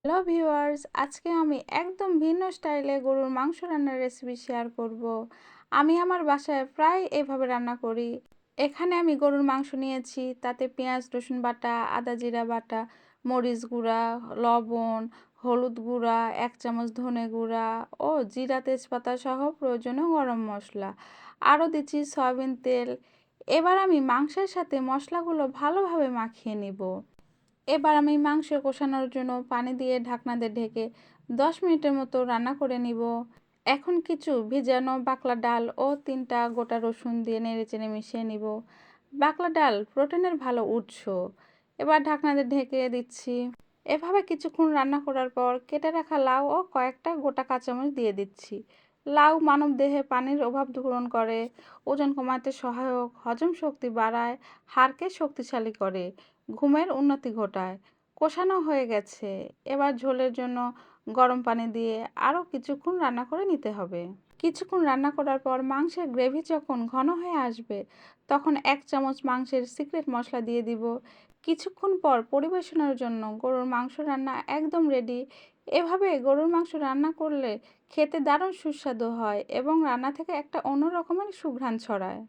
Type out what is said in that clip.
Hello viewers, আজকে আমি একদম ভিন্ন স্টাইলে গরুর মাংস রান্নার রেসিপি শেয়ার করব। আমি আমার বাসায় প্রায় এভাবে রান্না করি। এখানে আমি গরুর মাংস নিয়েছি, তাতে পেঁয়াজ রসুন বাটা, আদা জিরা বাটা, মরিচ গুঁড়া, লবণ, হলুদ গুঁড়া, 1 চামচ ধনে গুঁড়া ও জিরা তেজপাতা সহ প্রয়োজনীয় গরম মশলা। আরও দিচ্ছি সয়াবিন তেল। এবার আমি মাংসের সাথে মশলাগুলো ভালোভাবে মাখিয়ে নিব। এবার আমি মাংস কষানোর জন্য পানি দিয়ে ঢাকনা দিয়ে ঢেকে 10 মিনিটের মতো রান্না করে নিব। এখন কিছু ভিজানো বাকলা ডাল ও 3টা গোটা রসুন দিয়ে নেড়েচেড়ে মিশিয়ে নিব। বাকলা ডাল প্রোটিনের ভালো উৎস। এবার ঢাকনা দিয়ে ঢেকে দিচ্ছি। এভাবে কিছুক্ষণ রান্না করার পর কেটে রাখা লাউ ও কয়েকটা গোটা কাঁচামরিচ দিয়ে দিচ্ছি। লাউ মানবদেহে পানির অভাব পূরণ করে, ওজন কমাতে সহায়ক, হজম শক্তি বাড়ায়, হাড়কে শক্তিশালী করে, ঘুমের উন্নতি ঘটায়। কষানো হয়ে গেছে, এবার ঝোলের জন্য গরম পানি দিয়ে আরও কিছুক্ষণ রান্না করে নিতে হবে। কিছুক্ষণ রান্না করার পর মাংসের গ্রেভি যখন ঘন হয়ে আসবে, তখন 1 চামচ মাংসের সিক্রেট মশলা দিয়ে দিব। কিছুক্ষণ পর পরিবেশনের জন্য গরুর মাংস রান্না একদম রেডি। এভাবে গরুর মাংস রান্না করলে খেতে দারুণ সুস্বাদু হয় এবং রান্না থেকে একটা অন্য রকমের সুঘ্রাণ ছড়ায়।